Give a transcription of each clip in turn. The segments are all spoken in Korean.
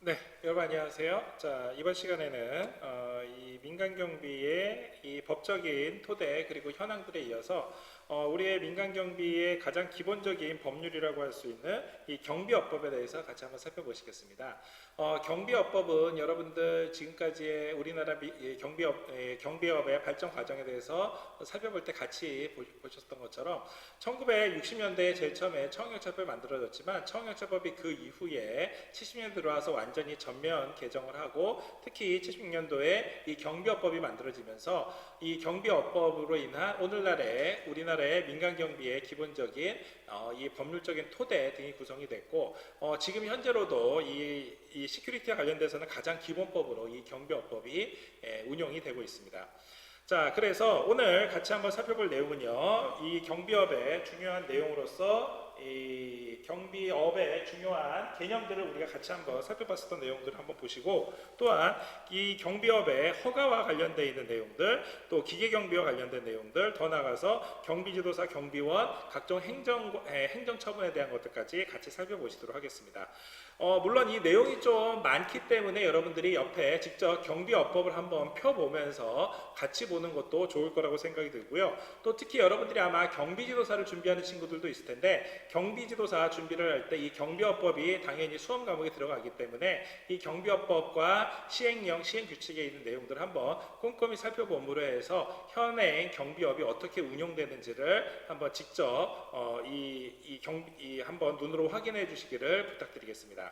네, 여러분 안녕하세요. 자, 이번 시간에는 이 민간경비의 이 법적인 토대 그리고 현황들에 이어서 우리의 민간경비의 가장 기본적인 법률이라고 할 수 있는 이 경비업법에 대해서 같이 한번 살펴보시겠습니다. 경비업법은 여러분들 지금까지의 우리나라 경비업의 발전 과정에 대해서 살펴볼 때 같이 보셨던 것처럼 1960년대에 제일 처음에 청역처법이 만들어졌지만 청역처법이 그 이후에 70년대 들어와서 완전히 전면 개정을 하고 특히 76년도에 이 경비업법이 만들어지면서 이 경비업법으로 인한 오늘날의 우리나라의 민간경비의 기본적인 이 법률적인 토대 등이 구성이 됐고 지금 현재로도 이 시큐리티와 관련돼서는 가장 기본법으로 이 경비업법이 운용이 되고 있습니다. 자, 그래서 오늘 같이 한번 살펴볼 내용은요, 이 경비업의 중요한 내용으로서 이 경비업의 중요한 개념들을 우리가 같이 한번 살펴봤었던 내용들을 한번 보시고, 또한 이 경비업의 허가와 관련되어 있는 내용들, 또 기계경비와 관련된 내용들, 더 나아가서 경비지도사, 경비원, 각종 행정처분에 대한 것들까지 같이 살펴보시도록 하겠습니다. 물론 이 내용이 좀 많기 때문에 여러분들이 옆에 직접 경비업법을 한번 펴보면서 같이 보는 것도 좋을 거라고 생각이 들고요. 또 특히 여러분들이 아마 경비지도사를 준비하는 친구들도 있을 텐데 경비지도사 준비를 할 때 이 경비업법이 당연히 수험 과목에 들어가기 때문에 이 경비업법과 시행령, 시행규칙에 있는 내용들을 한번 꼼꼼히 살펴봄으로 해서 현행 경비업이 어떻게 운용되는지를 한번 직접 한번 눈으로 확인해 주시기를 부탁드리겠습니다.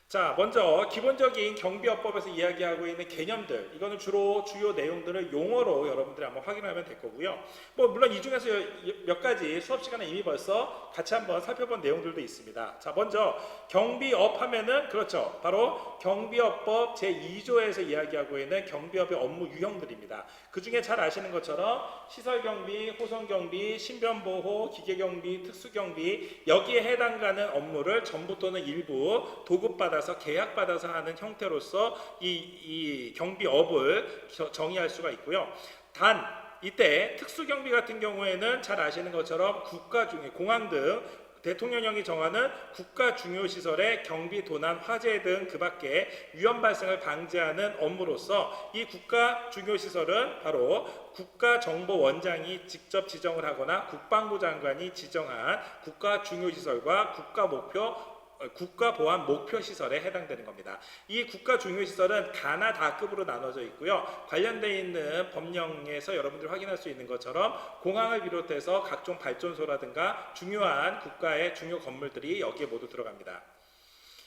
자, 먼저 기본적인 경비업법에서 이야기하고 있는 개념들, 이거는 주로 주요 내용들을 용어로 여러분들이 한번 확인하면 될 거고요. 물론 이 중에서 몇 가지 수업 시간에 이미 벌써 같이 한번 살펴본 내용들도 있습니다. 자, 먼저 경비업 하면은 그렇죠, 바로 경비업법 제2조에서 이야기하고 있는 경비업의 업무 유형들입니다. 그 중에 잘 아시는 것처럼 시설경비, 호선경비, 신변보호, 기계경비, 특수경비, 여기에 해당가는 업무를 전부 또는 일부 도급받아 계약받아서 하는 형태로서 이 경비업을 정의할 수가 있고요. 단 이때 특수경비 같은 경우에는 잘 아시는 것처럼 국가 중에 공항 등 대통령령이 정하는 국가 중요시설의 경비, 도난, 화재 등 그 밖에 위험 발생을 방지하는 업무로서 이 국가 중요시설은 바로 국가정보원장이 직접 지정을 하거나 국방부 장관이 지정한 국가 중요시설과 국가보안 목표시설에 해당되는 겁니다. 이 국가중요시설은 가나 다급으로 나눠져 있고요. 관련되어 있는 법령에서 여러분들이 확인할 수 있는 것처럼 공항을 비롯해서 각종 발전소라든가 중요한 국가의 중요 건물들이 여기에 모두 들어갑니다.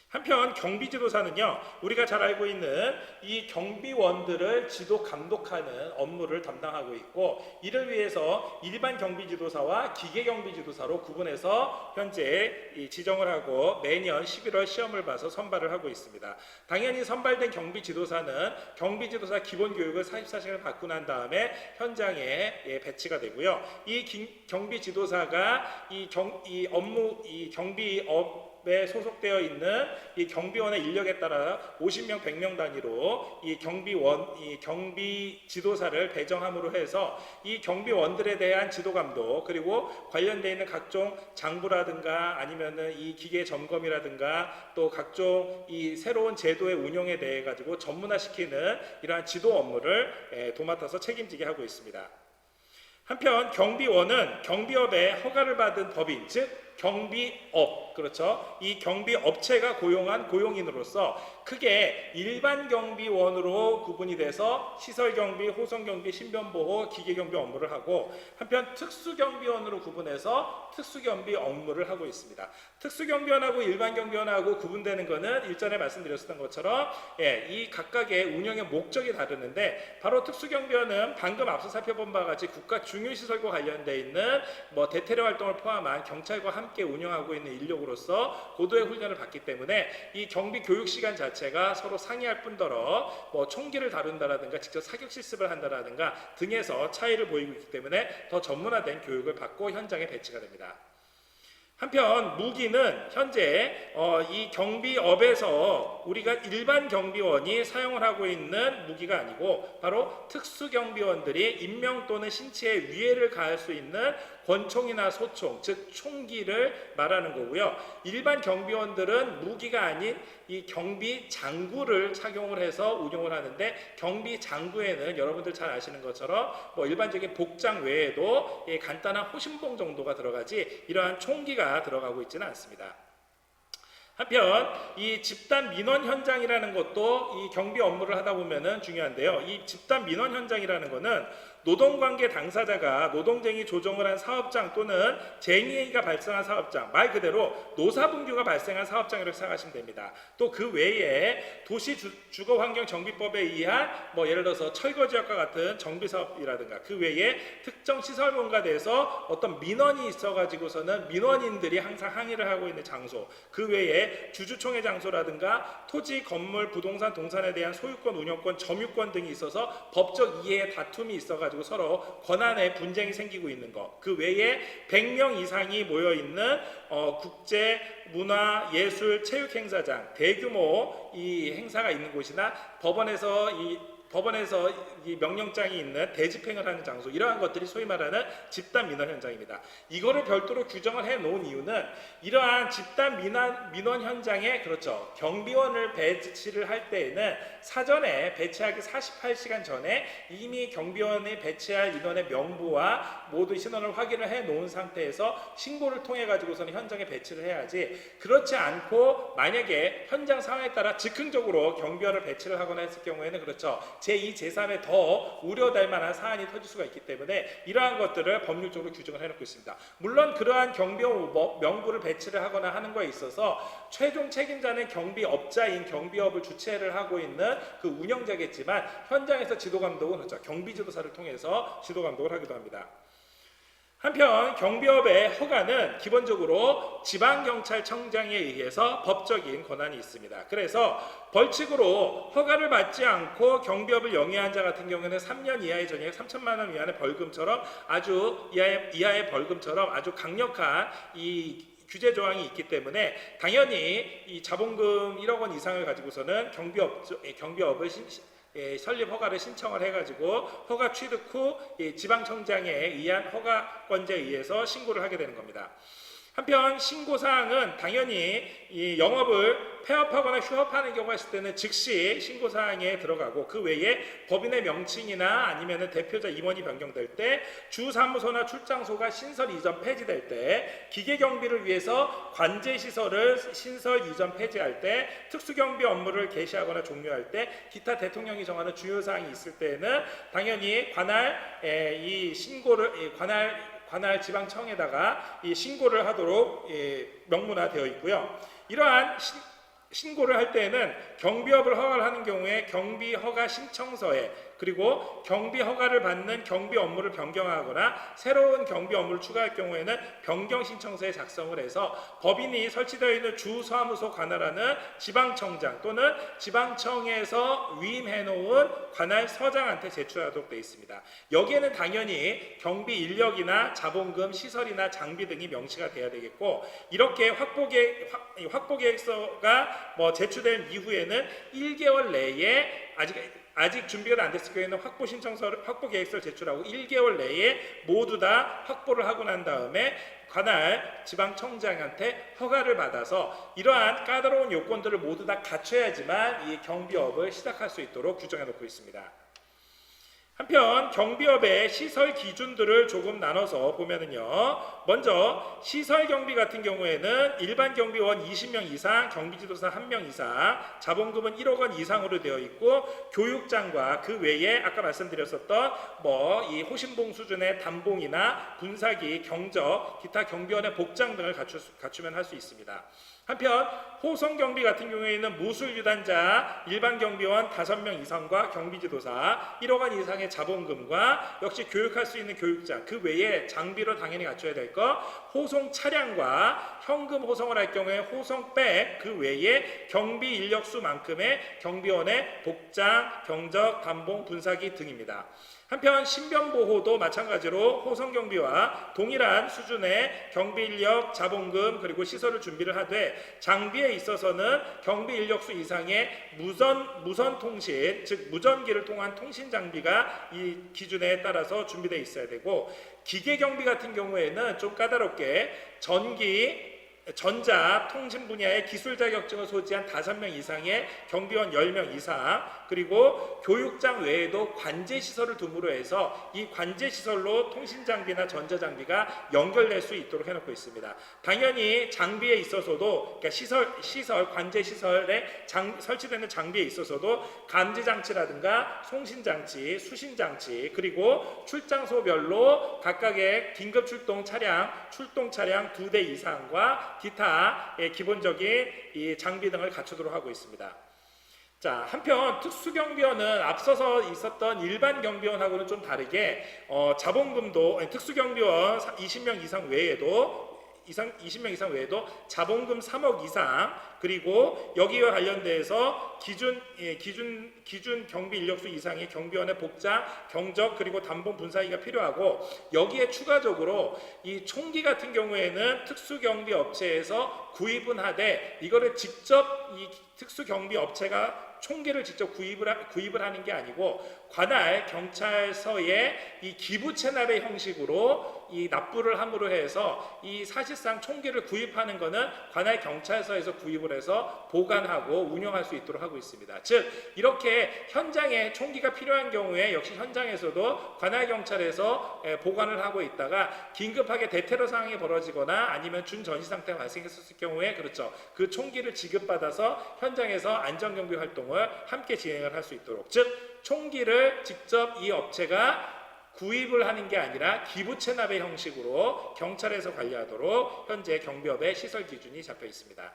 한편 경비지도사는요, 우리가 잘 알고 있는 이 경비원들을 지도 감독하는 업무를 담당하고 있고, 이를 위해서 일반 경비지도사와 기계경비지도사로 구분해서 현재 지정을 하고 매년 11월 시험을 봐서 선발을 하고 있습니다. 당연히 선발된 경비지도사는 경비지도사 기본교육을 44시간을 받고 난 다음에 현장에 배치가 되고요. 이 경비지도사가 이 경비업 에 소속되어 있는 이 경비원의 인력에 따라 50명, 100명 단위로 이 경비 지도사를 배정함으로 해서 이 경비원들에 대한 지도 감독, 그리고 관련되어 있는 각종 장부라든가 아니면은 이 기계 점검이라든가 또 각종 이 새로운 제도의 운영에 대해 가지고 전문화시키는 이러한 지도 업무를 도맡아서 책임지게 하고 있습니다. 한편 경비원은 경비업의 허가를 받은 법인, 즉 경비업, 그렇죠, 이 경비업체가 고용한 고용인으로서 크게 일반 경비원으로 구분이 돼서 시설경비, 호선경비, 신변보호, 기계경비 업무를 하고, 한편 특수경비원으로 구분해서 특수경비 업무를 하고 있습니다. 특수경비원하고 일반 경비원하고 구분되는 것은 일전에 말씀드렸던 것처럼 이 각각의 운영의 목적이 다르는데, 바로 특수경비원은 방금 앞서 살펴본 바와 같이 국가 중요시설과 관련되어 있는 대테러 활동을 포함한 경찰과 함께 운영하고 있는 인력으로서 고도의 훈련을 받기 때문에 이 경비 교육 시간 자체가 서로 상이할 뿐더러 총기를 다룬다라든가 직접 사격 실습을 한다라든가 등에서 차이를 보이고 있기 때문에 더 전문화된 교육을 받고 현장에 배치가 됩니다. 한편 무기는 현재 이 경비업에서 우리가 일반 경비원이 사용을 하고 있는 무기가 아니고 바로 특수경비원들이 인명 또는 신체에 위해를 가할 수 있는 권총이나 소총, 즉 총기를 말하는 거고요. 일반 경비원들은 무기가 아닌 이 경비 장구를 착용을 해서 운용을 하는데, 경비 장구에는 여러분들 잘 아시는 것처럼 뭐 일반적인 복장 외에도 간단한 호신봉 정도가 들어가지 이러한 총기가 들어가고 있지는 않습니다. 한편 이 집단 민원 현장이라는 것도 이 경비 업무를 하다 보면은 중요한데요. 이 집단 민원 현장이라는 거는 노동관계 당사자가 노동쟁이 조정을 한 사업장 또는 쟁의가 발생한 사업장, 말 그대로 노사분규가 발생한 사업장이라고 생각하시면 됩니다. 또 그 외에 도시주거환경정비법에 의한 뭐 예를 들어서 철거지역과 같은 정비사업이라든가, 그 외에 특정 시설 뭔가대에서 어떤 민원이 있어가지고서는 민원인들이 항상 항의를 하고 있는 장소, 그 외에 주주총회 장소라든가 토지, 건물, 부동산, 동산에 대한 소유권, 운영권, 점유권 등이 있어서 법적 이해의 다툼이 있어가지고 서로 권한의 분쟁이 생기고 있는 것, 그 외에 100명 이상이 모여있는 국제, 문화, 예술, 체육 행사장, 대규모 이 행사가 있는 곳이나 법원에서 이 명령장이 있는 대집행을 하는 장소, 이러한 것들이 소위 말하는 집단 민원 현장입니다. 이거를 별도로 규정을 해 놓은 이유는 이러한 집단 민원 현장에 그렇죠, 경비원을 배치를 할 때에는 사전에 배치하기 48시간 전에 이미 경비원이 배치할 인원의 명부와 모두 신원을 확인을 해 놓은 상태에서 신고를 통해 가지고서는 현장에 배치를 해야지, 그렇지 않고 만약에 현장 상황에 따라 즉흥적으로 경비원을 배치를 하거나 했을 경우에는 그렇죠, 제2, 제3에 더 우려될 만한 사안이 터질 수가 있기 때문에 이러한 것들을 법률적으로 규정을 해놓고 있습니다. 물론 그러한 경비원 명부를 배치를 하거나 하는 거에 있어서 최종 책임자는 경비업자인 경비업을 주체를 하고 있는 그 운영자겠지만, 현장에서 지도감독은 그렇죠, 경비지도사를 통해서 지도감독을 하기도 합니다. 한편 경비업의 허가는 기본적으로 지방경찰청장에 의해서 법적인 권한이 있습니다. 그래서 벌칙으로 허가를 받지 않고 경비업을 영위한 자 같은 경우에는 3년 이하의 징역, 3천만 원 이하의 벌금처럼 아주 이하의 벌금처럼 아주 강력한 이 규제 조항이 있기 때문에 당연히 이 자본금 1억 원 이상을 가지고서는 경비업을 설립 허가를 신청을 해가지고 허가 취득 후 지방청장에 의한 허가권자에 의해서 신고를 하게 되는 겁니다. 한편 신고사항은 당연히 이 영업을 폐업하거나 휴업하는 경우가 있을 때는 즉시 신고사항에 들어가고, 그 외에 법인의 명칭이나 아니면 대표자 임원이 변경될 때, 주사무소나 출장소가 신설 이전 폐지될 때, 기계경비를 위해서 관제시설을 신설 이전 폐지할 때, 특수경비 업무를 개시하거나 종료할 때, 기타 대통령이 정하는 주요사항이 있을 때는 당연히 관할 지방청에다가 이 신고를 하도록 명문화되어 있고요. 이러한 신고를 할 때에는 경비업을 허가를 하는 경우에 경비 허가 신청서에, 그리고 경비 허가를 받는 경비 업무를 변경하거나 새로운 경비 업무를 추가할 경우에는 변경 신청서에 작성을 해서 법인이 설치되어 있는 주사무소 관할하는 지방청장 또는 지방청에서 위임해 놓은 관할 서장한테 제출하도록 되어 있습니다. 여기에는 당연히 경비 인력이나 자본금, 시설이나 장비 등이 명시가 돼야 되겠고, 이렇게 확보계획서가 제출된 이후에는 1개월 내에 아직 준비가 안 됐을 경우에는 확보계획서를 제출하고 1개월 내에 모두 다 확보를 하고 난 다음에 관할 지방청장한테 허가를 받아서 이러한 까다로운 요건들을 모두 다 갖춰야지만 이 경비업을 시작할 수 있도록 규정해 놓고 있습니다. 한편 경비업의 시설 기준들을 조금 나눠서 보면은요, 먼저 시설 경비 같은 경우에는 일반 경비원 20명 이상, 경비지도사 1명 이상, 자본금은 1억 원 이상으로 되어 있고, 교육장과 그 외에 아까 말씀드렸었던 이 호신봉 수준의 단봉이나 군사기, 경적, 기타 경비원의 복장 등을 갖추면 할 수 있습니다. 한편 호송 경비 같은 경우에는 무술 유단자 일반 경비원 5명 이상과 경비지도사 1억 원 이상의 자본금과 역시 교육할 수 있는 교육장, 그 외에 장비로 당연히 갖춰야 될 것, 호송 차량과 현금 호송을 할 경우에 호송백, 그 외에 경비 인력 수만큼의 경비원의 복장, 경적, 단봉, 분사기 등입니다. 한편 신변보호도 마찬가지로 호성경비와 동일한 수준의 경비인력, 자본금 그리고 시설을 준비를 하되 장비에 있어서는 경비인력수 이상의 무선통신, 즉 무전기를 통한 통신 장비가 이 기준에 따라서 준비되어 있어야 되고, 기계경비 같은 경우에는 좀 까다롭게 전자, 통신 분야의 기술 자격증을 소지한 5명 이상의 경비원 10명 이상, 그리고 교육장 외에도 관제시설을 둠으로 해서 이 관제시설로 통신장비나 전자장비가 연결될 수 있도록 해놓고 있습니다. 당연히 장비에 있어서도, 그러니까 시설 관제시설에 설치되는 장비에 있어서도 감지장치라든가 송신장치, 수신장치, 그리고 출장소별로 각각의 긴급출동 차량 2대 이상과 기타 기본적인 이 장비 등을 갖추도록 하고 있습니다. 자, 한편 특수경비원은 앞서서 있었던 일반 경비원하고는 좀 다르게 자본금도 특수경비원 20명 이상 외에도 20명 이상 외에도 자본금 3억 이상, 그리고 여기와 관련돼서 기준 경비 인력수 이상의 경비원의 복장, 경적 그리고 담봉 분사기가 필요하고, 여기에 추가적으로 이 총기 같은 경우에는 특수경비 업체에서 구입은 하되 이거를 직접 이 특수경비 업체가 총기를 직접 구입을 하는 게 아니고 관할 경찰서에 이 기부 체납의 형식으로 이 납부를 함으로 해서 이 사실상 총기를 구입하는 것은 관할 경찰서에서 구입을 해서 보관하고 운영할 수 있도록 하고 있습니다. 즉 이렇게 현장에 총기가 필요한 경우에 역시 현장에서도 관할 경찰에서 보관을 하고 있다가 긴급하게 대테러 상황이 벌어지거나 아니면 준전시 상태가 발생했을 경우에 그렇죠, 그 총기를 지급받아서 현장에서 안전경비 활동을 함께 진행을 할 수 있도록, 즉 총기를 직접 이 업체가 구입을 하는 게 아니라 기부 체납의 형식으로 경찰에서 관리하도록 현재 경비업의 시설 기준이 잡혀 있습니다.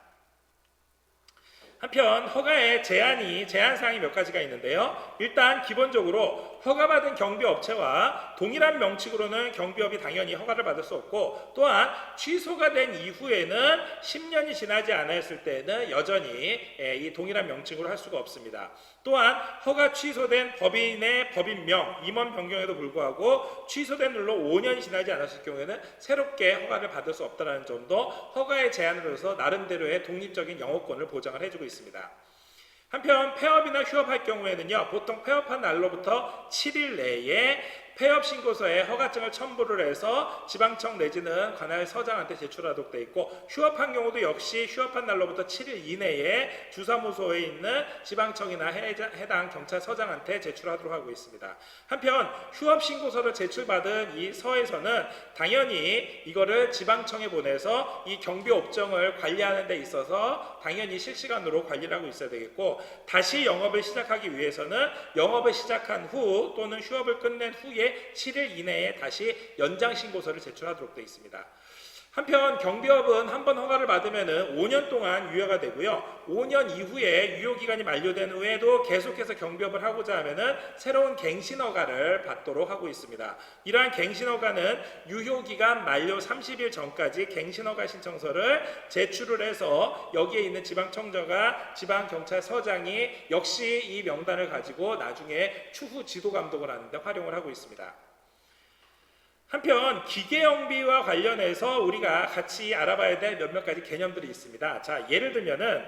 한편 허가의 제한사항이 몇 가지가 있는데요. 일단 기본적으로 허가받은 경비업체와 동일한 명칭으로는 경비업이 당연히 허가를 받을 수 없고, 또한 취소가 된 이후에는 10년이 지나지 않았을 때는 여전히 이 동일한 명칭으로 할 수가 없습니다. 또한 허가 취소된 법인의 법인명, 임원 변경에도 불구하고 취소된 룰로 5년이 지나지 않았을 경우에는 새롭게 허가를 받을 수 없다는 점도 허가의 제한으로서 나름대로의 독립적인 영업권을 보장을 해주고 있습니다. 한편 폐업이나 휴업할 경우에는요, 보통 폐업한 날로부터 7일 내에 폐업 신고서에 허가증을 첨부를 해서 지방청 내지는 관할 서장한테 제출하도록 되어 있고, 휴업한 경우도 역시 휴업한 날로부터 7일 이내에 주사무소에 있는 지방청이나 해당 경찰서장한테 제출하도록 하고 있습니다. 한편 휴업 신고서를 제출받은 이 서에서는 당연히 이거를 지방청에 보내서 이 경비업종을 관리하는 데 있어서 당연히 실시간으로 관리를 하고 있어야 되겠고, 다시 영업을 시작하기 위해서는 영업을 시작한 후 또는 휴업을 끝낸 후에 7일 이내에 다시 연장 신고서를 제출하도록 되어 있습니다. 한편 경비업은 한번 허가를 받으면 5년 동안 유효가 되고요. 5년 이후에 유효기간이 만료된 후에도 계속해서 경비업을 하고자 하면 새로운 갱신허가를 받도록 하고 있습니다. 이러한 갱신허가는 유효기간 만료 30일 전까지 갱신허가 신청서를 제출을 해서 여기에 있는 지방청장과 지방경찰서장이 역시 이 명단을 가지고 나중에 추후 지도감독을 하는데 활용을 하고 있습니다. 한편 기계영비와 관련해서 우리가 같이 알아봐야 될 몇몇 가지 개념들이 있습니다. 자, 예를 들면은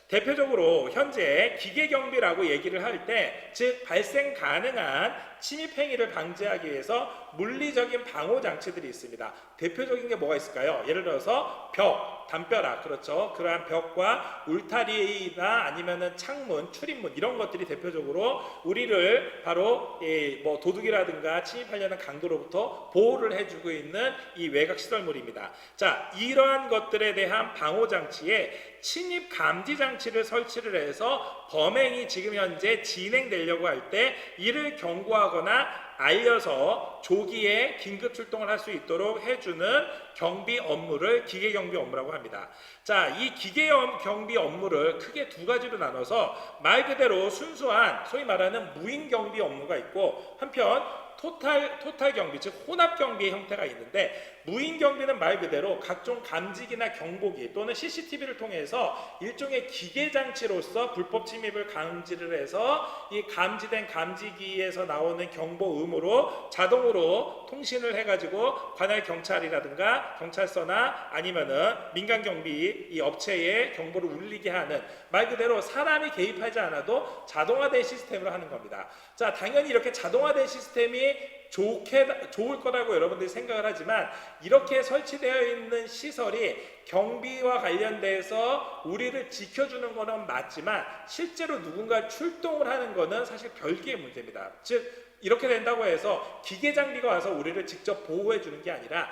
대표적으로 현재 기계경비라고 얘기를 할 때, 즉 발생 가능한 침입행위를 방지하기 위해서 물리적인 방호장치들이 있습니다. 대표적인 게 뭐가 있을까요? 예를 들어서 벽, 담벼락, 그렇죠. 그러한 벽과 울타리나 아니면은 창문, 출입문 이런 것들이 대표적으로 우리를 바로 뭐 도둑이라든가 침입하려는 강도로부터 보호를 해주고 있는 이 외곽시설물입니다. 자, 이러한 것들에 대한 방호장치에 침입 감지 장치를 설치를 해서 범행이 지금 현재 진행되려고 할 때 이를 경고하거나 알려서 조기에 긴급 출동을 할 수 있도록 해주는 경비 업무를 기계경비 업무라고 합니다. 자, 이 기계경비 업무를 크게 두 가지로 나눠서 말 그대로 순수한 소위 말하는 무인경비 업무가 있고, 한편 토탈 경비, 즉 혼합 경비의 형태가 있는데, 무인 경비는 말 그대로 각종 감지기나 경보기 또는 CCTV를 통해서 일종의 기계 장치로서 불법 침입을 감지를 해서 이 감지된 감지기에서 나오는 경보음으로 자동으로 통신을 해가지고 관할 경찰이라든가 경찰서나 아니면은 민간 경비 이 업체에 경보를 울리게 하는, 말 그대로 사람이 개입하지 않아도 자동화된 시스템으로 하는 겁니다. 자, 당연히 이렇게 자동화된 시스템이 좋을 거라고 여러분들이 생각을 하지만, 이렇게 설치되어 있는 시설이 경비와 관련돼서 우리를 지켜주는 거는 맞지만 실제로 누군가 출동을 하는 거는 사실 별개의 문제입니다. 즉 이렇게 된다고 해서 기계 장비가 와서 우리를 직접 보호해 주는 게 아니라,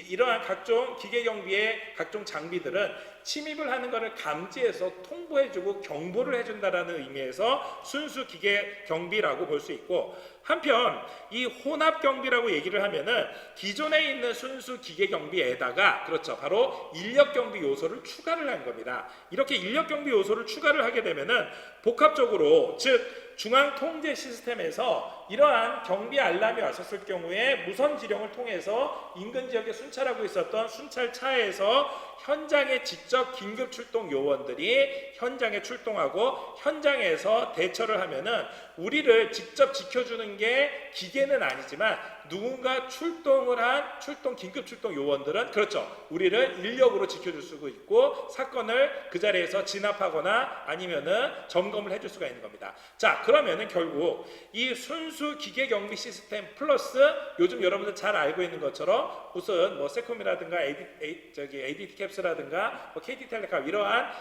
이러한 각종 기계 경비의 각종 장비들은 침입을 하는 것을 감지해서 통보해주고 경보를 해준다라는 의미에서 순수 기계 경비라고 볼 수 있고, 한편 이 혼합 경비라고 얘기를 하면은 기존에 있는 순수 기계 경비에다가, 그렇죠, 바로 인력 경비 요소를 추가를 한 겁니다. 이렇게 인력 경비 요소를 추가를 하게 되면은 복합적으로, 즉 중앙 통제 시스템에서 이러한 경비 알람이 왔었을 경우에 무선 지령을 통해서 인근 지역에 순찰하고 있었던 순찰차에서 현장에 직접 긴급 출동 요원들이 현장에 출동하고 현장에서 대처를 하면은 우리를 직접 지켜주는 게 기계는 아니지만 누군가 출동을 한 긴급 출동 요원들은, 그렇죠, 우리를 인력으로 지켜줄 수가 있고 사건을 그 자리에서 진압하거나 아니면은 점검을 해줄 수가 있는 겁니다. 자, 그러면은 결국 이 순수 기계 경비 시스템 플러스 요즘 여러분들 잘 알고 있는 것처럼 무슨 뭐 세콤이라든가 ADT 캡스라든가 뭐 KT텔레콤 이러한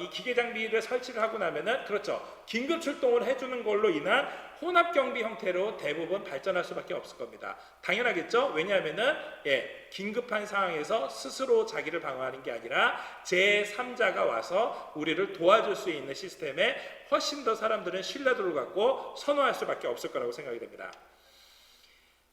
이 기계 장비를 설치를 하고 나면은, 그렇죠, 긴급 출동을 해주는 걸로 인한 혼합 경비 형태로 대부분 발전할 수밖에 없을 겁니다. 당연하겠죠? 왜냐하면은 긴급한 상황에서 스스로 자기를 방어하는 게 아니라 제3자가 와서 우리를 도와줄 수 있는 시스템에 훨씬 더 사람들은 신뢰도를 갖고 선호할 수밖에 없을 거라고 생각이 됩니다.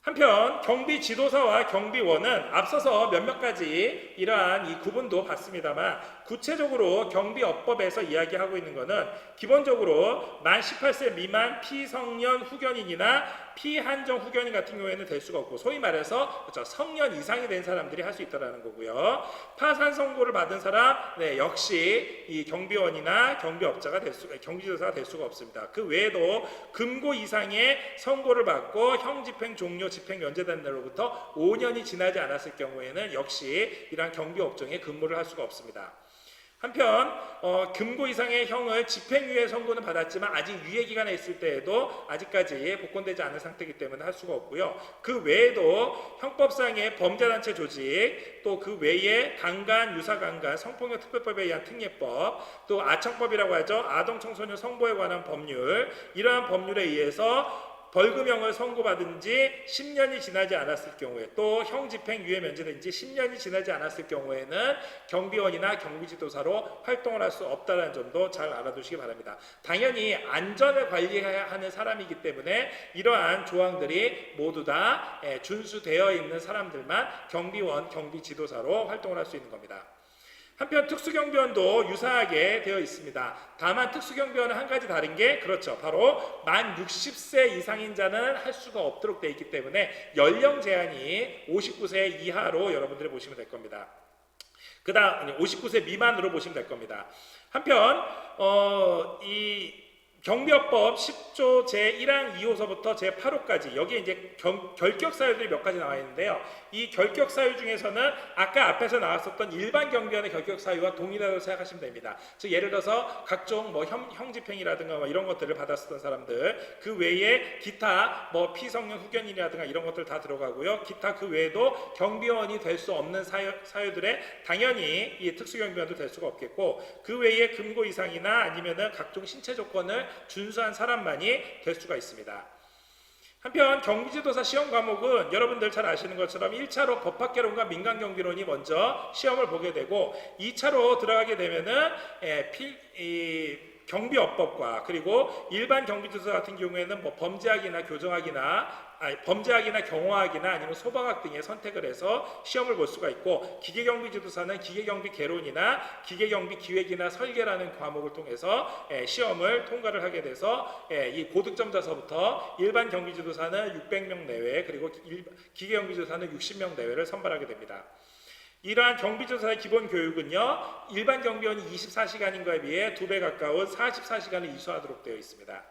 한편 경비 지도사와 경비원은 앞서서 몇몇 가지 이러한 이 구분도 봤습니다만, 구체적으로 경비업법에서 이야기하고 있는 것은 기본적으로 만 18세 미만 피성년 후견인이나 피한정 후견인 같은 경우에는 될 수가 없고, 소위 말해서 그렇죠, 성년 이상이 된 사람들이 할 수 있다는 거고요. 파산 선고를 받은 사람, 역시 이 경비원이나 경비업자가 경비지도사가 될 수가 없습니다. 그 외에도 금고 이상의 선고를 받고 형집행 종료 집행 면제된 날로부터 5년이 지나지 않았을 경우에는 역시 이러한 경비업종에 근무를 할 수가 없습니다. 한편 금고 이상의 형을 집행유예 선고는 받았지만 아직 유예 기간에 있을 때에도 아직까지 복권되지 않은 상태이기 때문에 할 수가 없고요. 그 외에도 형법상의 범죄단체 조직, 또 그 외에 강간, 유사강간, 성폭력 특별법에 의한 특례법, 또 아청법이라고 하죠, 아동청소년 성보에 관한 법률, 이러한 법률에 의해서 벌금형을 선고받은 지 10년이 지나지 않았을 경우에, 또 형집행유예 면제된 지 10년이 지나지 않았을 경우에는 경비원이나 경비지도사로 활동을 할 수 없다는 점도 잘 알아두시기 바랍니다. 당연히 안전을 관리해야 하는 사람이기 때문에 이러한 조항들이 모두 다 준수되어 있는 사람들만 경비원, 경비지도사로 활동을 할 수 있는 겁니다. 한편 특수경비원도 유사하게 되어 있습니다. 다만 특수경비원은 한 가지 다른 게, 그렇죠, 바로 만 60세 이상인 자는 할 수가 없도록 되어 있기 때문에 연령 제한이 59세 이하로 여러분들이 보시면 될 겁니다. 그 다음 59세 미만으로 보시면 될 겁니다. 한편 이 경비업법 10조 제1항 2호서부터 제8호까지 여기에 이제 결격 사유들이 몇 가지 나와 있는데요. 이 결격 사유 중에서는 아까 앞에서 나왔었던 일반 경비원의 결격 사유와 동일하다고 생각하시면 됩니다. 즉 예를 들어서 각종 뭐 형집행이라든가 뭐 이런 것들을 받았었던 사람들, 그 외에 기타 뭐 피성년 후견인이라든가 이런 것들 다 들어가고요. 기타 그 외에도 경비원이 될 수 없는 사유들에 당연히 이 특수경비원도 될 수가 없겠고, 그 외에 금고 이상이나 아니면은 각종 신체 조건을 준수한 사람만이 될 수가 있습니다. 한편 경비지도사 시험 과목은 여러분들 잘 아시는 것처럼 1차로 법학개론과 민간경비론이 먼저 시험을 보게 되고, 2차로 들어가게 되면은 경비업법과 그리고 일반 경비지도사 같은 경우에는 뭐 범죄학이나 범죄학이나 경호학이나 아니면 소방학 등의 선택을 해서 시험을 볼 수가 있고, 기계경비지도사는 기계경비 개론이나 기계경비 기획이나 설계라는 과목을 통해서 시험을 통과를 하게 돼서 이 고득점자서부터 일반 경비지도사는 600명 내외, 그리고 기계경비지도사는 60명 내외를 선발하게 됩니다. 이러한 경비지도사의 기본 교육은요, 일반 경비원이 24시간인 것에 비해 2배 가까운 44시간을 이수하도록 되어 있습니다.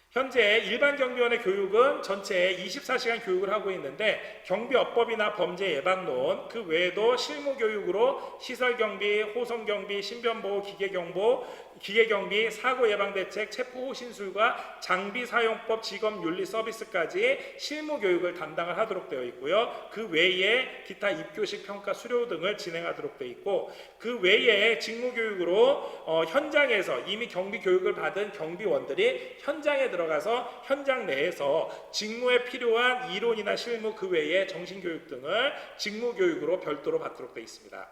현재 일반 경비원의 교육은 전체 24시간 교육을 하고 있는데, 경비업법이나 범죄 예방론, 그 외에도 실무 교육으로 시설경비, 호송경비, 신변보호, 기계경비, 사고예방대책, 체포신술과 장비사용법, 직업윤리 서비스까지 실무 교육을 담당을 하도록 되어 있고요. 그 외에 기타 입교식 평가 수료 등을 진행하도록 되어 있고, 그 외에 직무교육으로 현장에서 이미 경비교육을 받은 경비원들이 현장에 들어가서 현장 내에서 직무에 필요한 이론이나 실무, 그 외에 정신교육 등을 직무교육으로 별도로 받도록 되어 있습니다.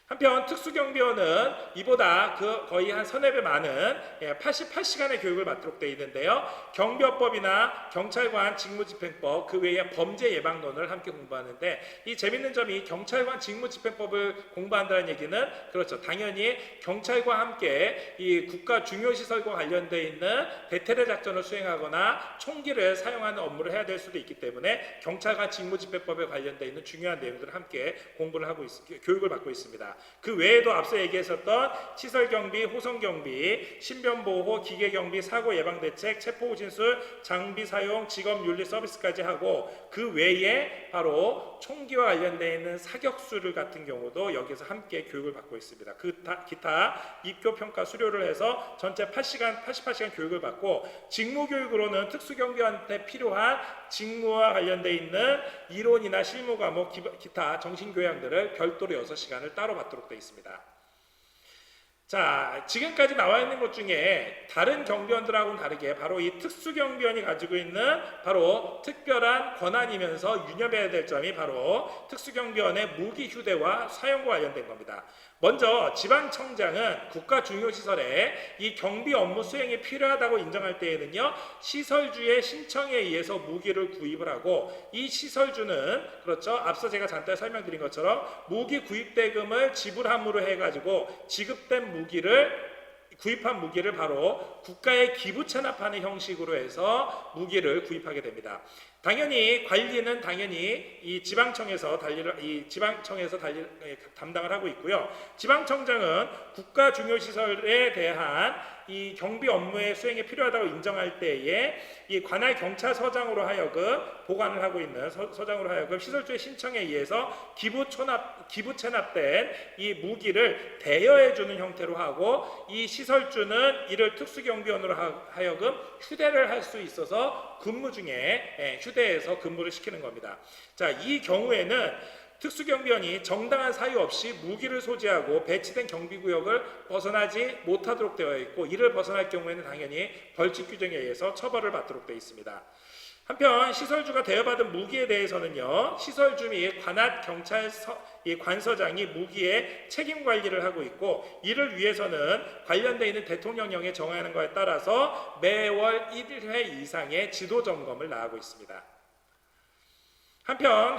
한편 특수경비원은 이보다 거의 한 서너 배 많은 88시간의 교육을 받도록 되어 있는데요. 경비업법이나 경찰관 직무집행법, 그 외에 범죄 예방론을 함께 공부하는데, 이 재밌는 점이 경찰관 직무집행법을 공부한다는 얘기는, 그렇죠, 당연히 경찰과 함께 이 국가 중요시설과 관련되어 있는 대테러 작전을 수행하거나 총기를 사용하는 업무를 해야 될 수도 있기 때문에 경찰관 직무집행법에 관련되어 있는 중요한 내용들을 함께 교육을 받고 있습니다. 그 외에도 앞서 얘기했었던 시설경비, 호송경비, 신변보호, 기계경비, 사고예방대책, 체포진술, 장비사용, 직업윤리 서비스까지 하고, 그 외에 바로 총기와 관련되어 있는 사격수를 같은 경우도 여기서 함께 교육을 받고 있습니다. 기타 입교평가 수료를 해서 전체 88시간 교육을 받고, 직무교육으로는 특수경비원한테 필요한 직무와 관련되어 있는 이론이나 실무 과목, 기타 정신교양들을 별도로 6시간을 따로 받도록 되어 있습니다. 자, 지금까지 나와 있는 것 중에 다른 경비원들하고는 다르게 바로 이 특수경비원이 가지고 있는 바로 특별한 권한이면서 유념해야 될 점이 바로 특수경비원의 무기 휴대와 사용과 관련된 겁니다. 먼저 지방청장은 국가 중요시설에 이 경비 업무 수행이 필요하다고 인정할 때에는요, 시설주의 신청에 의해서 무기를 구입을 하고, 이 시설주는, 그렇죠, 앞서 제가 잠깐 설명드린 것처럼 무기 구입 대금을 지불함으로 해가지고 구입한 무기를 바로 국가에 기부 체납하는 형식으로 해서 무기를 구입하게 됩니다. 당연히 관리는 이 지방청에서 담당을 하고 있고요. 지방청장은 국가 중요시설에 대한 이 경비 업무의 수행이 필요하다고 인정할 때에 이 관할 경찰서장으로 하여금 보관을 하고 있는 서장으로 하여금 시설주의 신청에 의해서 기부 체납된 이 무기를 대여해 주는 형태로 하고, 이 시설주는 이를 특수경비원으로 하여금 휴대를 할 수 있어서 근무 중에 휴대해서 근무를 시키는 겁니다. 자, 이 경우에는 특수경비원이 정당한 사유 없이 무기를 소지하고 배치된 경비구역을 벗어나지 못하도록 되어 있고, 이를 벗어날 경우에는 당연히 벌칙 규정에 의해서 처벌을 받도록 되어 있습니다. 한편 시설주가 대여받은 무기에 대해서는요, 시설주 및 관할 관서장이 무기의 책임 관리를 하고 있고, 이를 위해서는 관련되어 있는 대통령령에 정하는 것에 따라서 매월 1회 이상의 지도 점검을 나가고 있습니다. 한편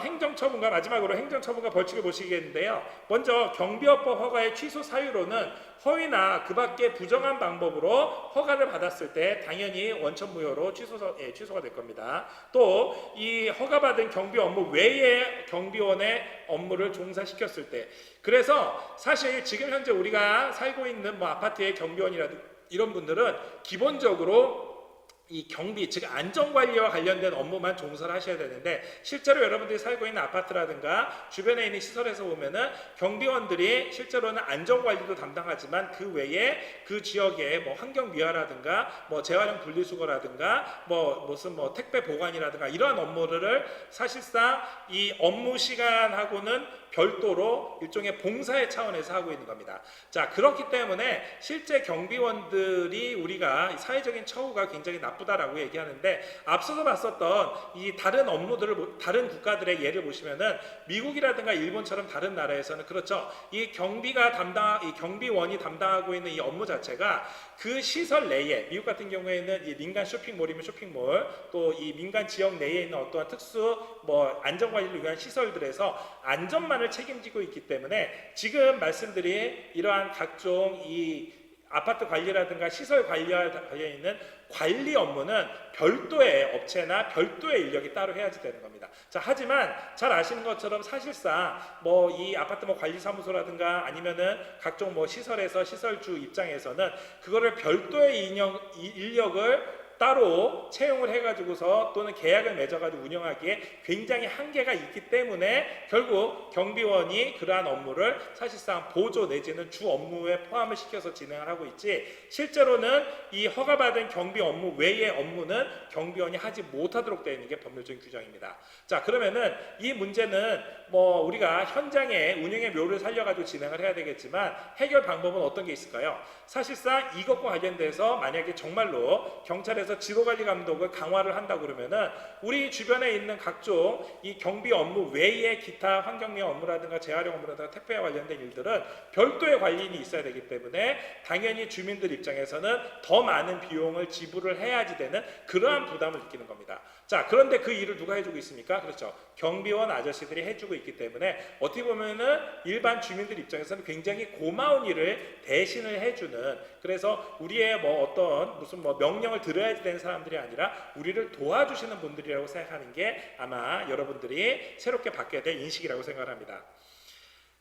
마지막으로 행정처분과 벌칙을 보시겠는데요. 먼저 경비업법 허가의 취소 사유로는 허위나 그 밖의 부정한 방법으로 허가를 받았을 때 당연히 원천무효로 취소가 될 겁니다. 또 이 허가받은 경비 업무 외에 경비원의 업무를 종사시켰을 때, 그래서 사실 지금 현재 우리가 살고 있는 아파트의 경비원이라든지 이런 분들은 기본적으로 이 경비, 즉 안전관리와 관련된 업무만 종사를 하셔야 되는데, 실제로 여러분들이 살고 있는 아파트라든가 주변에 있는 시설에서 보면은 경비원들이 실제로는 안전관리도 담당하지만 그 외에 그 지역에 환경미화라든가 재활용 분리수거라든가 무슨 택배 보관이라든가 이러한 업무를 사실상 이 업무 시간하고는 별도로 일종의 봉사의 차원에서 하고 있는 겁니다. 자, 그렇기 때문에 실제 경비원들이 우리가 사회적인 처우가 굉장히 나쁜 나쁘다라고 얘기하는데, 앞서서 봤었던 이 다른 업무들을 다른 국가들의 예를 보시면은 미국이라든가 일본처럼 다른 나라에서는 그렇죠. 이 경비원이 담당하고 있는 이 업무 자체가 그 시설 내에, 미국 같은 경우에는 이 민간 쇼핑몰이면 쇼핑몰, 또 이 민간 지역 내에 있는 어떠한 특수 안전 관리를 위한 시설들에서 안전만을 책임지고 있기 때문에, 지금 말씀드린 이러한 각종 이 아파트 관리라든가 시설 관리와 관련 있는 관리 업무는 별도의 업체나 별도의 인력이 따로 해야지 되는 겁니다. 자, 하지만 잘 아시는 것처럼 사실상 이 아파트 관리사무소라든가 아니면은 각종 시설에서 시설주 입장에서는 그거를 별도의 인력을 따로 채용을 해가지고서 또는 계약을 맺어가지고 운영하기에 굉장히 한계가 있기 때문에 결국 경비원이 그러한 업무를 사실상 보조 내지는 주 업무에 포함을 시켜서 진행을 하고 있지, 실제로는 이 허가받은 경비 업무 외의 업무는 경비원이 하지 못하도록 되어 있는 게 법률적인 규정입니다. 자, 그러면은 이 문제는 우리가 현장에 운영의 묘를 살려가지고 진행을 해야 되겠지만, 해결 방법은 어떤 게 있을까요? 사실상 이것과 관련돼서 만약에 정말로 경찰에서 지도관리 감독을 강화를 한다 그러면은 우리 주변에 있는 각종 이 경비 업무 외의 기타 환경미 업무라든가 재활용 업무라든가 택배와 관련된 일들은 별도의 관리인이 있어야 되기 때문에 당연히 주민들 입장에서는 더 많은 비용을 지불을 해야지 되는 그러한 부담을 느끼는 겁니다. 자, 그런데 그 일을 누가 해주고 있습니까? 그렇죠. 경비원 아저씨들이 해주고 있기 때문에 어떻게 보면은 일반 주민들 입장에서는 굉장히 고마운 일을 대신을 해주는, 그래서 우리의 무슨 명령을 들어야지 되는 사람들이 아니라 우리를 도와주시는 분들이라고 생각하는 게 아마 여러분들이 새롭게 받게 될 인식이라고 생각을 합니다.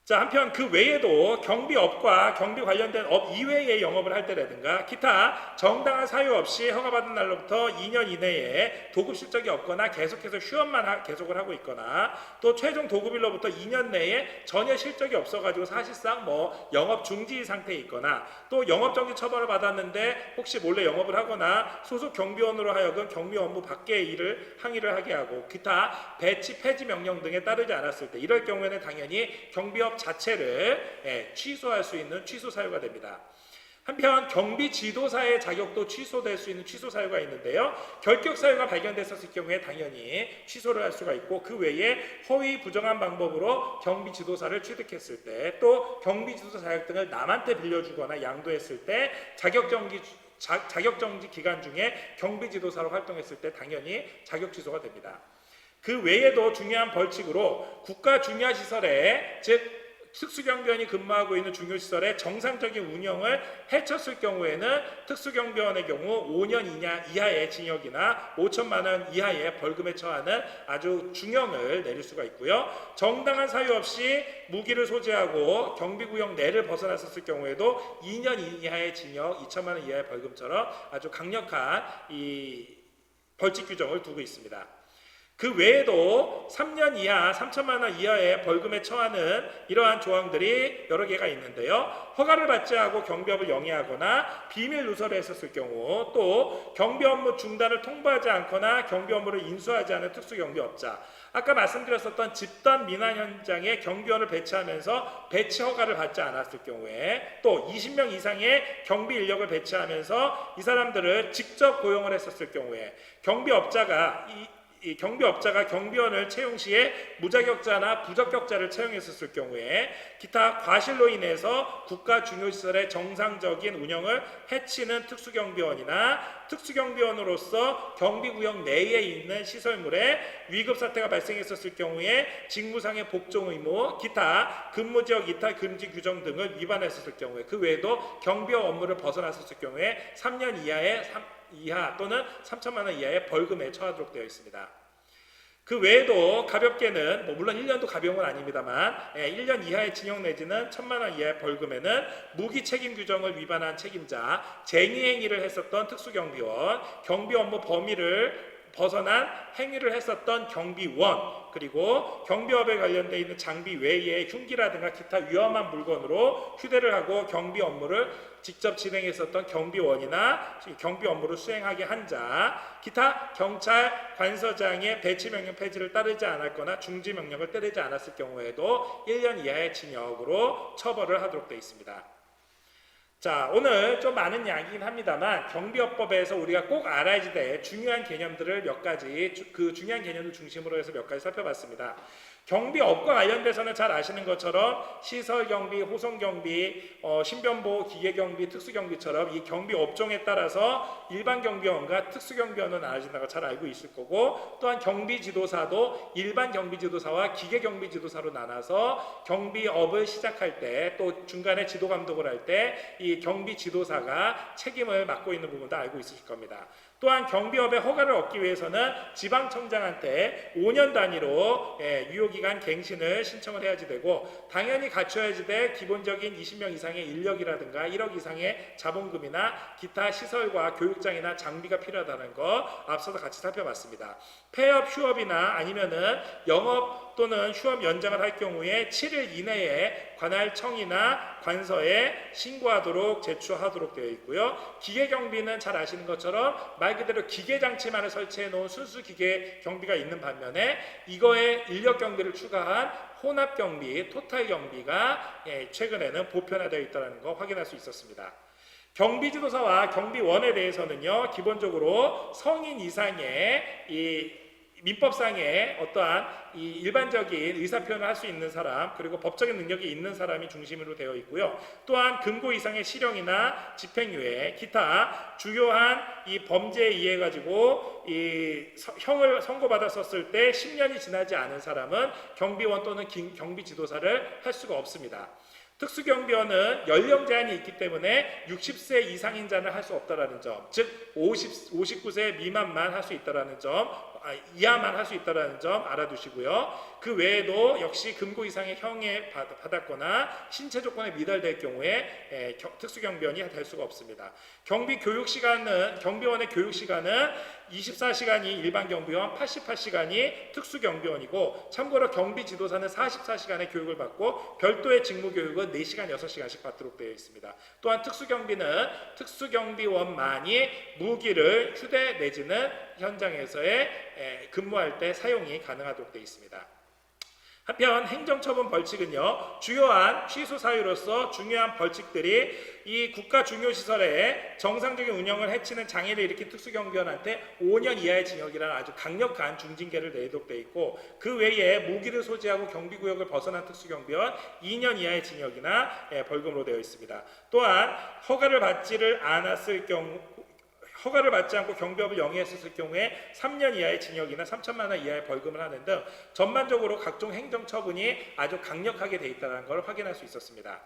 자, 한편 그 외에도 경비업과 경비 관련된 업 이외의 영업을 할 때라든가 기타 정당한 사유 없이 허가받은 날로부터 2년 이내에 도급 실적이 없거나 계속해서 휴업만 계속을 하고 있거나, 또 최종 도급일로부터 2년 내에 전혀 실적이 없어가지고 사실상 영업 중지 상태에 있거나, 또 영업정지 처벌을 받았는데 혹시 몰래 영업을 하거나 소속 경비원으로 하여금 경비 업무 밖의 일을 항의를 하게 하고, 기타 배치 폐지 명령 등에 따르지 않았을 때, 이럴 경우에는 당연히 경비업 자체를 취소할 수 있는 취소 사유가 됩니다. 한편 경비 지도사의 자격도 취소될 수 있는 취소 사유가 있는데요. 결격 사유가 발견됐었을 경우에 당연히 취소를 할 수가 있고, 그 외에 허위 부정한 방법으로 경비 지도사를 취득했을 때, 또 경비 지도사 자격증을 남한테 빌려주거나 양도했을 때, 자격정지 기간 중에 경비 지도사로 활동했을 때 당연히 자격 취소가 됩니다. 그 외에도 중요한 벌칙으로 국가 중요시설에, 즉 특수경비원이 근무하고 있는 중요시설의 정상적인 운영을 해쳤을 경우에는 특수경비원의 경우 5년 이하의 징역이나 5천만 원 이하의 벌금에 처하는 아주 중형을 내릴 수가 있고요. 정당한 사유 없이 무기를 소지하고 경비구역 내를 벗어났을 경우에도 2년 이하의 징역, 2천만 원 이하의 벌금처럼 아주 강력한 이 벌칙 규정을 두고 있습니다. 그 외에도 3년 이하 3천만 원 이하의 벌금에 처하는 이러한 조항들이 여러 개가 있는데요. 허가를 받지 않고 경비업을 영위하거나 비밀 누설을 했었을 경우, 또 경비 업무 중단을 통보하지 않거나 경비 업무를 인수하지 않은 특수경비업자, 아까 말씀드렸었던 집단 민환 현장에 경비원을 배치하면서 배치 허가를 받지 않았을 경우에, 또 20명 이상의 경비 인력을 배치하면서 이 사람들을 직접 고용을 했었을 경우에, 경비업자가 경비원을 채용 시에 무자격자나 부적격자를 채용했었을 경우에, 기타 과실로 인해서 국가 중요시설의 정상적인 운영을 해치는 특수경비원이나 특수경비원으로서 경비구역 내에 있는 시설물에 위급 사태가 발생했었을 경우에 직무상의 복종 의무, 기타 근무지역 이탈 금지 규정 등을 위반했었을 경우에, 그 외에도 경비업 업무를 벗어났었을 경우에 3년 이하 또는 3천만 원 이하의 벌금에 처하도록 되어 있습니다. 그 외에도 가볍게는 물론 1년도 가벼운 건 아닙니다만 1년 이하의 징역 내지는 1천만 원 이하의 벌금에는 무기 책임 규정을 위반한 책임자, 쟁의 행위를 했었던 특수경비원, 경비 업무 범위를 벗어난 행위를 했었던 경비원, 그리고 경비업에 관련되어 있는 장비 외에 흉기라든가 기타 위험한 물건으로 휴대를 하고 경비 업무를 직접 진행했었던 경비원이나 경비 업무를 수행하게 한 자, 기타 경찰 관서장의 배치 명령 폐지를 따르지 않았거나 중지 명령을 따르지 않았을 경우에도 1년 이하의 징역으로 처벌을 하도록 되어 있습니다. 자, 오늘 좀 많은 이야기긴 합니다만 경비업법에서 우리가 꼭 알아야 될 중요한 개념들을 몇 가지, 그 중요한 개념을 중심으로 해서 몇 가지 살펴봤습니다. 경비업과 관련돼서는 잘 아시는 것처럼 시설경비, 호송경비, 신변보호, 기계경비, 특수경비처럼 이 경비 업종에 따라서 일반 경비원과 특수경비원은 나눠진다고 잘 알고 있을 거고, 또한 경비지도사도 일반 경비지도사와 기계경비지도사로 나눠서 경비업을 시작할 때, 또 중간에 지도감독을 할 때 이 경비지도사가 책임을 맡고 있는 부분도 알고 있으실 겁니다. 또한 경비업의 허가를 얻기 위해서는 지방청장한테 5년 단위로 유효기간 갱신을 신청을 해야지 되고, 당연히 갖춰야지 될 기본적인 20명 이상의 인력이라든가 1억 이상의 자본금이나 기타 시설과 교육장이나 장비가 필요하다는 거 앞서서 같이 살펴봤습니다. 폐업, 휴업이나 아니면은 영업 또는 휴업 연장을 할 경우에 7일 이내에 관할청이나 관서에 신고하도록 제출하도록 되어 있고요. 기계경비는 잘 아시는 것처럼 말 그대로 기계장치만을 설치해 놓은 순수 기계 경비가 있는 반면에 이거에 인력 경비를 추가한 혼합 경비, 토탈 경비가 최근에는 보편화되어 있다는 거 확인할 수 있었습니다. 경비지도사와 경비원에 대해서는요, 기본적으로 성인 이상의 이 민법상의 어떠한 이 일반적인 의사표현을 할 수 있는 사람, 그리고 법적인 능력이 있는 사람이 중심으로 되어 있고요. 또한 금고 이상의 실형이나 집행유예, 기타 주요한 이 범죄에 의해 가지고 이 형을 선고받았었을 때 10년이 지나지 않은 사람은 경비원 또는 경비지도사를 할 수가 없습니다. 특수경비원은 연령 제한이 있기 때문에 60세 이상인 자는 할 수 없다라는 점, 즉 59세 미만만 할 수 있다라는 점, 이하만 할 수 있다라는 점 알아두시고요. 그 외에도 역시 금고 이상의 형에 받았거나 신체 조건에 미달될 경우에 특수경비원이 될 수가 없습니다. 경비원의 교육 시간은 24시간이 일반 경비원, 88시간이 특수경비원이고, 참고로 경비지도사는 44시간의 교육을 받고 별도의 직무교육은 4시간, 6시간씩 받도록 되어 있습니다. 또한 특수경비는 특수경비원만이 무기를 휴대 내지는 현장에서의 근무할 때 사용이 가능하도록 되어 있습니다. 한편 행정처분 벌칙은요, 주요한 취소 사유로서 중요한 벌칙들이 이 국가 중요시설의 정상적인 운영을 해치는 장애를 일으킨 특수경비원한테 5년 이하의 징역이라는 아주 강력한 중징계를 내도록 되어 있고, 그 외에 무기를 소지하고 경비구역을 벗어난 특수경비원 2년 이하의 징역이나 벌금으로 되어 있습니다. 또한 허가를 받지 않고 경비업을 영위했을 경우에 3년 이하의 징역이나 3천만 원 이하의 벌금을 하는 등 전반적으로 각종 행정처분이 아주 강력하게 되어 있다는 걸 확인할 수 있었습니다.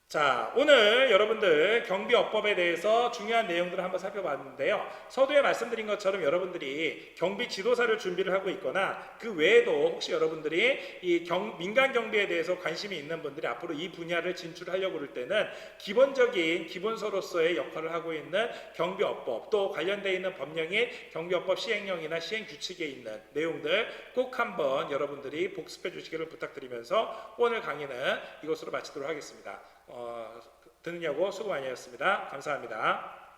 자, 오늘 여러분들 경비업법에 대해서 중요한 내용들을 한번 살펴봤는데요. 서두에 말씀드린 것처럼 여러분들이 경비 지도사를 준비를 하고 있거나 그 외에도 혹시 여러분들이 이 민간 경비에 대해서 관심이 있는 분들이 앞으로 이 분야를 진출하려고 그럴 때는 기본적인 기본서로서의 역할을 하고 있는 경비업법, 또 관련되어 있는 법령인 경비업법 시행령이나 시행규칙에 있는 내용들 꼭 한번 여러분들이 복습해 주시기를 부탁드리면서 오늘 강의는 이것으로 마치도록 하겠습니다. 듣느냐고 수고 많이 하셨습니다. 감사합니다.